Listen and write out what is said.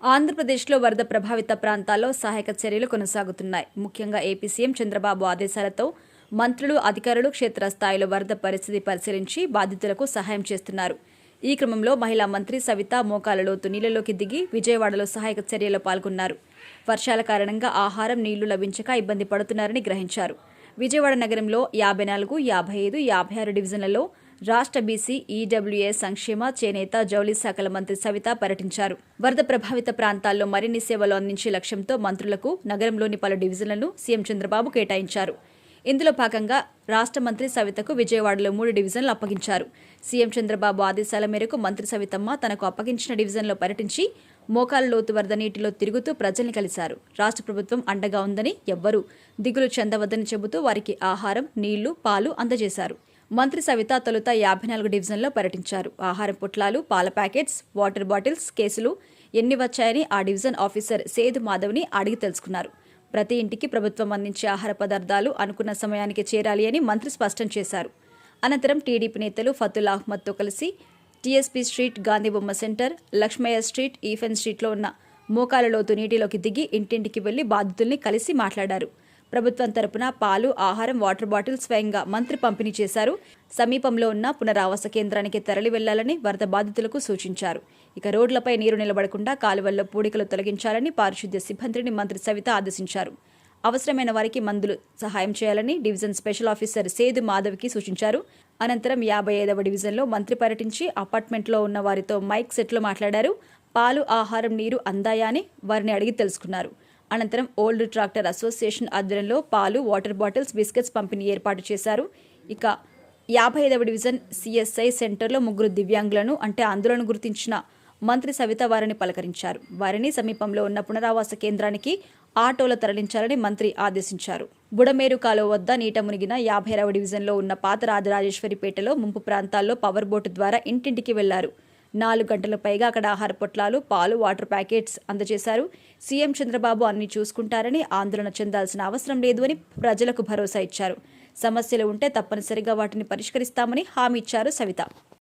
ఆంధ్రప్రదేశ్లో వరద ప్రభావిత ప్రాంతాల్లో సహాయక చర్యలు కొనసాగుతున్నాయి. ముఖ్యంగా ఏపీ సీఎం చంద్రబాబు ఆదేశాలతో మంత్రులు, అధికారులు క్షేత్రస్థాయిలో వరద పరిస్థితి పరిశీలించి బాధితులకు సహాయం చేస్తున్నారు. ఈ క్రమంలో మహిళా మంత్రి సవిత మోకాల లోతు నీళ్లలోకి దిగి విజయవాడలో సహాయక చర్యలో పాల్గొన్నారు. వర్షాల కారణంగా ఆహారం, నీళ్లు లభించక ఇబ్బంది పడుతున్నారని గ్రహించారు. విజయవాడ నగరంలో 54, 55, 56 డివిజన్లలో రాష్ట్ర బీసీ, ఈడబ్ల్యూఎస్ సంక్షేమ, చేనేత, జౌళి శాఖల మంత్రి సవిత పర్యటించారు. వరద ప్రభావిత ప్రాంతాల్లో మరిన్ని సేవలు అందించే లక్ష్యంతో మంత్రులకు నగరంలోని పలు డివిజన్లను సీఎం చంద్రబాబు కేటాయించారు. ఇందులో భాగంగా రాష్ట్ర మంత్రి సవితకు విజయవాడలో 3 డివిజన్లు అప్పగించారు. సీఎం చంద్రబాబు ఆదేశాల మేరకు మంత్రి సవితమ్మ తనకు అప్పగించిన డివిజన్లో పర్యటించి మోకాల లోతు వరద నీటిలో తిరుగుతూ ప్రజల్ని కలిశారు. రాష్ట్ర ప్రభుత్వం అండగా ఉందని, ఎవ్వరూ దిగులు చెందవద్దని చెబుతూ వారికి ఆహారం, నీళ్లు, పాలు అందజేశారు. మంత్రి సవిత తొలుత 54 డివిజన్లో పర్యటించారు. ఆహారం పొట్లాలు, పాల ప్యాకెట్స్, వాటర్ బాటిల్స్, కేసులు ఎన్ని వచ్చాయని ఆ డివిజన్ ఆఫీసర్ సేదు మాధవ్ని అడిగి తెలుసుకున్నారు. ప్రతి ఇంటికి ప్రభుత్వం అందించే ఆహార పదార్థాలు అనుకున్న సమయానికి చేరాలి అని మంత్రి స్పష్టం చేశారు. అనంతరం టీడీపీ నేతలు ఫతుల్ అహ్మద్తో కలిసి టీఎస్పీ స్ట్రీట్, గాంధీ బొమ్మ సెంటర్, లక్ష్మయ్య స్ట్రీట్, ఈఫెన్ స్ట్రీట్లో ఉన్న మోకాల లోతు నీటిలోకి దిగి ఇంటింటికి వెళ్లి బాధితుల్ని కలిసి మాట్లాడారు. ప్రభుత్వం తరపున పాలు, ఆహారం, వాటర్ బాటిల్ స్వయంగా మంత్రి పంపిణీ చేశారు. సమీపంలో ఉన్న పునరావాస కేంద్రానికి తరలి వెళ్లాలని వరద బాధితులకు సూచించారు. ఇక రోడ్లపై నీరు నిలబడకుండా కాలువల్లో పూడికలు తొలగించాలని పారిశుద్ధ్య సిబ్బందిని మంత్రి సవిత ఆదేశించారు. అవసరమైన వారికి మందులు సహాయం చేయాలని డివిజన్ స్పెషల్ ఆఫీసర్ సేదు మాధవ్కి సూచించారు. అనంతరం 55వ డివిజన్లో మంత్రి పర్యటించి అపార్ట్మెంట్లో ఉన్న వారితో మైక్ సెట్లో మాట్లాడారు. పాలు, ఆహారం, నీరు అందాయా అని వారిని అడిగి తెలుసుకున్నారు. అనంతరం ఓల్డ్ ట్రాక్టర్ అసోసియేషన్ ఆధ్వర్యంలో పాలు, వాటర్ బాటిల్స్, బిస్కెట్స్ పంపిణీ ఏర్పాటు చేశారు. ఇక 55వ డివిజన్ సిఎస్ఐ సెంటర్లో 3 దివ్యాంగులను అంటే అందులను గుర్తించిన మంత్రి సవిత వారిని పలకరించారు. వారిని సమీపంలో ఉన్న పునరావాస కేంద్రానికి ఆటోలో తరలించాలని మంత్రి ఆదేశించారు. బుడమేరు కాలువ వద్ద నీట మునిగిన 56వ డివిజన్లో ఉన్న పాత రాజరాజేశ్వరిపేటలో ముంపు ప్రాంతాల్లో పవర్ బోటు ద్వారా ఇంటింటికి వెళ్లారు. 4 గంటల పైగా అక్కడ ఆహార పొట్లాలు, పాలు, వాటర్ ప్యాకెట్స్ అందజేశారు. సీఎం చంద్రబాబు అన్ని చూసుకుంటారని, ఆందోళన చెందాల్సిన అవసరం లేదు అని ప్రజలకు భరోసా ఇచ్చారు. సమస్యలు ఉంటే తప్పనిసరిగా వాటిని పరిష్కరిస్తామని హామీ ఇచ్చారు సవిత.